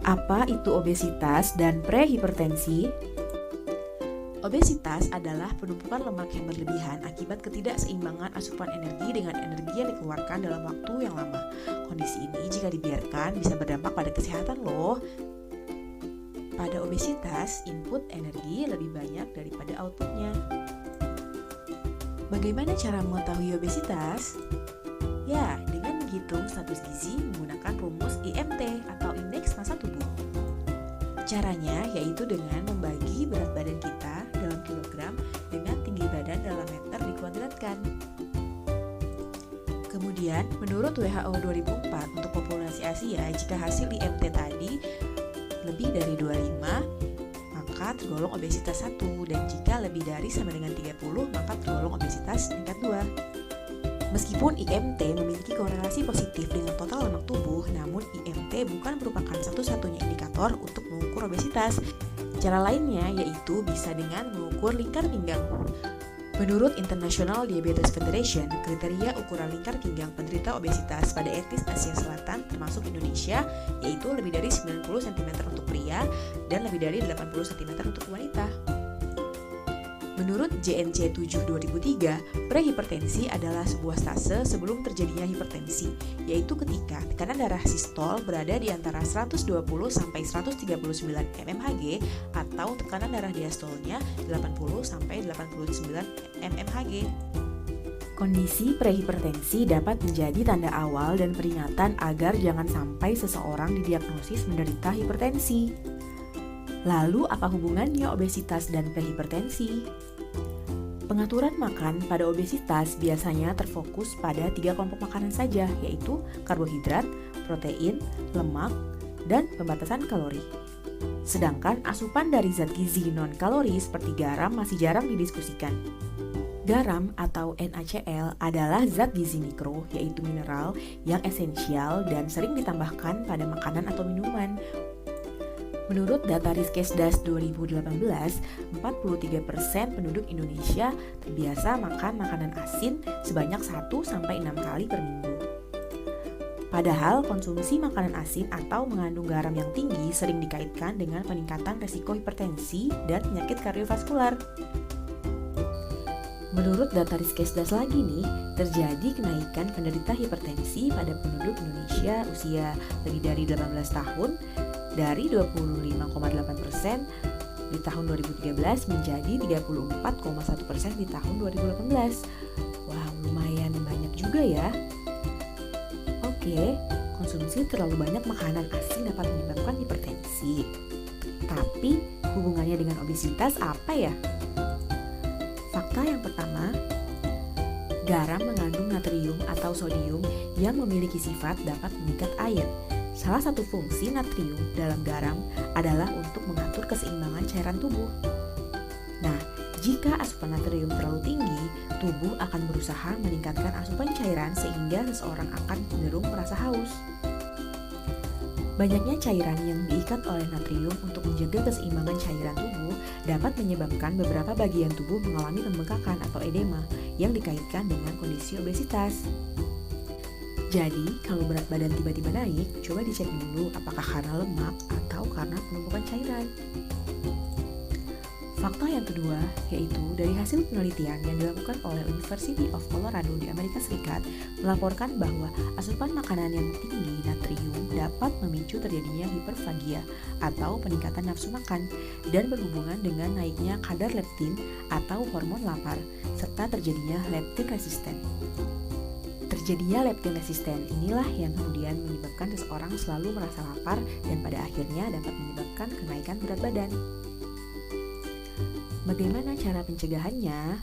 Apa itu obesitas dan prehipertensi? Obesitas adalah penumpukan lemak yang berlebihan akibat ketidakseimbangan asupan energi dengan energi yang dikeluarkan dalam waktu yang lama. Kondisi ini jika dibiarkan bisa berdampak pada kesehatan loh. Pada obesitas, input energi lebih banyak daripada outputnya. Bagaimana cara mengetahui obesitas? Ya, dengan menghitung status gizi menggunakan rumus IMT atau Indeks Massa Tubuh. Caranya yaitu dengan membagi berat badan kita dalam kilogram dengan tinggi badan dalam meter dikuadratkan. Kemudian, menurut WHO 2004 untuk populasi Asia, jika hasil IMT tadi lebih dari 25, maka tergolong obesitas 1, dan jika lebih dari sama dengan 30, maka tergolong obesitas tingkat 2. Meskipun IMT memiliki korelasi positif dengan total lemak tubuh, namun IMT bukan merupakan satu-satunya indikator untuk mengukur obesitas. Cara lainnya yaitu bisa dengan mengukur lingkar pinggang. Menurut International Diabetes Federation, kriteria ukuran lingkar pinggang penderita obesitas pada etnis Asia Selatan termasuk Indonesia yaitu lebih dari 90 cm untuk pria dan lebih dari 80 cm untuk wanita. Menurut JNC 7 2003, prehipertensi adalah sebuah stase sebelum terjadinya hipertensi, yaitu ketika tekanan darah sistol berada di antara 120 sampai 139 mmHg atau tekanan darah diastolnya 80 sampai 89 mmHg. Kondisi prehipertensi dapat menjadi tanda awal dan peringatan agar jangan sampai seseorang didiagnosis menderita hipertensi. Lalu apa hubungannya obesitas dan prehipertensi? Pengaturan makan pada obesitas biasanya terfokus pada 3 kelompok makanan saja, yaitu karbohidrat, protein, lemak, dan pembatasan kalori. Sedangkan asupan dari zat gizi non-kalori seperti garam masih jarang didiskusikan. Garam atau NaCl adalah zat gizi mikro, yaitu mineral yang esensial dan sering ditambahkan pada makanan atau minuman. Menurut data Riskesdas 2018, 43% penduduk Indonesia terbiasa makan makanan asin sebanyak 1-6 kali per minggu. Padahal konsumsi makanan asin atau mengandung garam yang tinggi sering dikaitkan dengan peningkatan resiko hipertensi dan penyakit kardiovaskular. Menurut data Riskesdas lagi nih, terjadi kenaikan penderita hipertensi pada penduduk Indonesia usia lebih dari 18 tahun dari 25,8% di tahun 2013 menjadi 34,1% di tahun 2018. Wah, lumayan banyak juga ya. Oke, konsumsi terlalu banyak makanan asin dapat menyebabkan hipertensi. Tapi hubungannya dengan obesitas apa ya? Fakta yang pertama, garam mengandung natrium atau sodium yang memiliki sifat dapat mengikat air. Salah satu fungsi natrium dalam garam adalah untuk mengatur keseimbangan cairan tubuh. Nah, jika asupan natrium terlalu tinggi, tubuh akan berusaha meningkatkan asupan cairan sehingga seseorang akan cenderung merasa haus. Banyaknya cairan yang diikat oleh natrium untuk menjaga keseimbangan cairan tubuh dapat menyebabkan beberapa bagian tubuh mengalami pembengkakan atau edema yang dikaitkan dengan kondisi obesitas. Jadi, kalau berat badan tiba-tiba naik, coba dicek dulu apakah karena lemak atau karena penumpukan cairan. Fakta yang kedua, yaitu dari hasil penelitian yang dilakukan oleh University of Colorado di Amerika Serikat, melaporkan bahwa asupan makanan yang tinggi natrium dapat memicu terjadinya hiperfagia atau peningkatan nafsu makan dan berhubungan dengan naiknya kadar leptin atau hormon lapar, serta terjadinya leptin resisten. Terjadinya leptin resisten inilah yang kemudian menyebabkan seseorang selalu merasa lapar dan pada akhirnya dapat menyebabkan kenaikan berat badan. Bagaimana cara pencegahannya?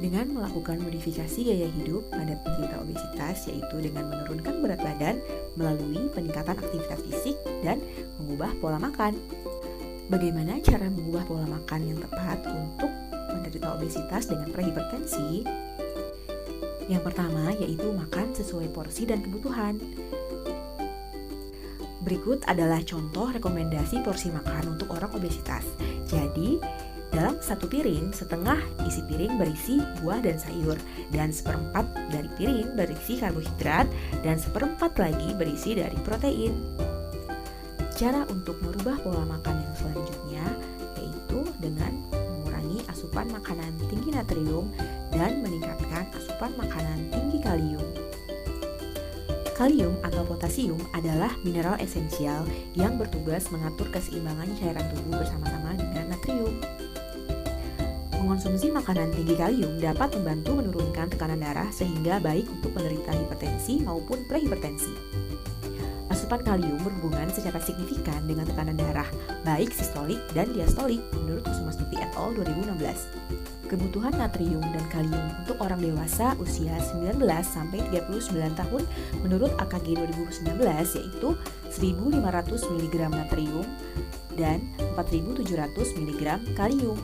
Dengan melakukan modifikasi gaya hidup pada penderita obesitas, yaitu dengan menurunkan berat badan melalui peningkatan aktivitas fisik dan mengubah pola makan. Bagaimana cara mengubah pola makan yang tepat untuk penderita obesitas dengan prehipertensi? Yang pertama yaitu makan sesuai porsi dan kebutuhan. Berikut adalah contoh rekomendasi porsi makan untuk orang obesitas. Jadi, dalam satu piring, setengah isi piring berisi buah dan sayur, dan seperempat dari piring berisi karbohidrat, dan seperempat lagi berisi dari protein. Cara untuk merubah pola makan yang selanjutnya yaitu dengan mengurangi asupan makanan tinggi natrium dan meningkatkan asupan makanan tinggi kalium. Kalium atau potasium adalah mineral esensial yang bertugas mengatur keseimbangan cairan tubuh bersama-sama dengan natrium. Mengonsumsi makanan tinggi kalium dapat membantu menurunkan tekanan darah sehingga baik untuk penderita hipertensi maupun prehipertensi. Asupan kalium berhubungan secara signifikan dengan tekanan darah, baik sistolik dan diastolik menurut Kusumastuti et al. 2016. Kebutuhan natrium dan kalium untuk orang dewasa usia 19 sampai 39 tahun menurut AKG 2019 yaitu 1.500 mg natrium dan 4.700 mg kalium.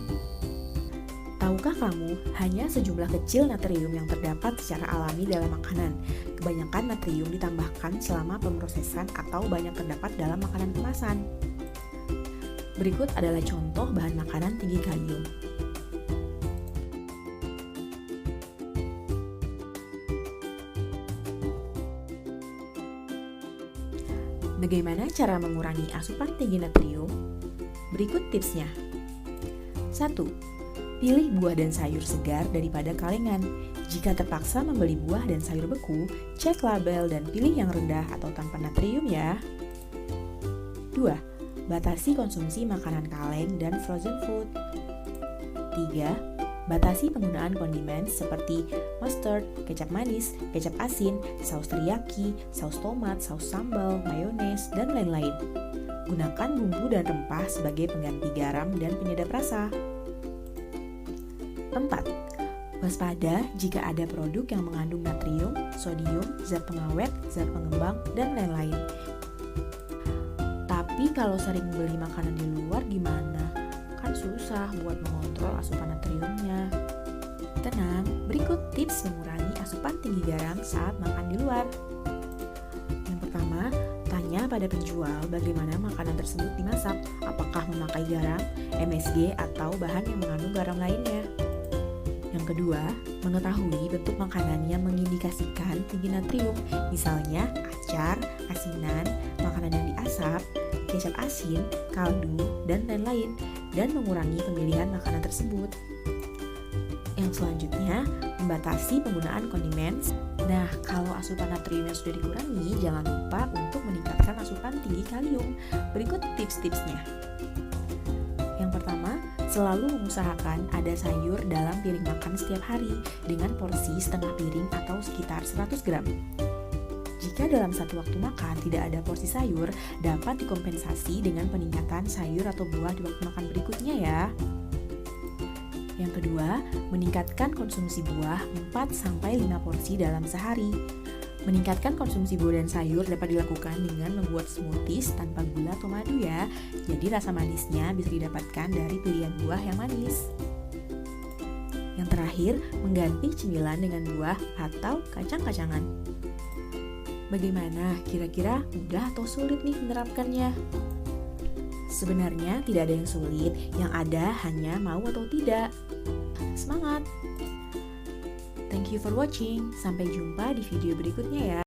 Tahukah kamu, hanya sejumlah kecil natrium yang terdapat secara alami dalam makanan. Kebanyakan natrium ditambahkan selama pemrosesan atau banyak terdapat dalam makanan kemasan. Berikut adalah contoh bahan makanan tinggi kalium. Bagaimana cara mengurangi asupan tinggi natrium? Berikut tipsnya. 1. Pilih buah dan sayur segar daripada kalengan. Jika terpaksa membeli buah dan sayur beku, cek label dan pilih yang rendah atau tanpa natrium ya. 2. Batasi konsumsi makanan kaleng dan frozen food. 3. Batasi penggunaan kondimen seperti mustard, kecap manis, kecap asin, saus teriyaki, saus tomat, saus sambal, mayones, dan lain-lain. Gunakan bumbu dan rempah sebagai pengganti garam dan penyedap rasa. 4. Waspada jika ada produk yang mengandung natrium, sodium, zat pengawet, zat pengembang, dan lain-lain. Tapi kalau sering beli makanan di luar gimana? Kan susah buat mengontrol asupan natriumnya. Tenang, berikut tips mengurangi asupan tinggi garam saat makan di luar. Yang pertama, tanya pada penjual bagaimana makanan tersebut dimasak, apakah memakai garam, MSG, atau bahan yang mengandung garam lainnya. Yang kedua, mengetahui bentuk makanan yang mengindikasikan tinggi natrium, misalnya acar, asinan, makanan yang diasap, kecap asin, kaldu, dan lain-lain, dan mengurangi pemilihan makanan tersebut. Yang selanjutnya, membatasi penggunaan kondimen. Nah, kalau asupan natriumnya sudah dikurangi, jangan lupa untuk meningkatkan asupan tinggi kalium. Berikut tips-tipsnya. Yang pertama, selalu mengusahakan ada sayur dalam piring makan setiap hari dengan porsi setengah piring atau sekitar 100 gram. Jika dalam satu waktu makan tidak ada porsi sayur, dapat dikompensasi dengan peningkatan sayur atau buah di waktu makan berikutnya ya. Yang kedua, meningkatkan konsumsi buah 4-5 porsi dalam sehari. Meningkatkan konsumsi buah dan sayur dapat dilakukan dengan membuat smoothies tanpa gula atau madu ya. Jadi rasa manisnya bisa didapatkan dari pilihan buah yang manis. Yang terakhir, mengganti cemilan dengan buah atau kacang-kacangan. Bagaimana? Kira-kira mudah atau sulit nih menerapkannya? Sebenarnya tidak ada yang sulit, yang ada hanya mau atau tidak. Semangat! Thank you for watching, sampai jumpa di video berikutnya ya.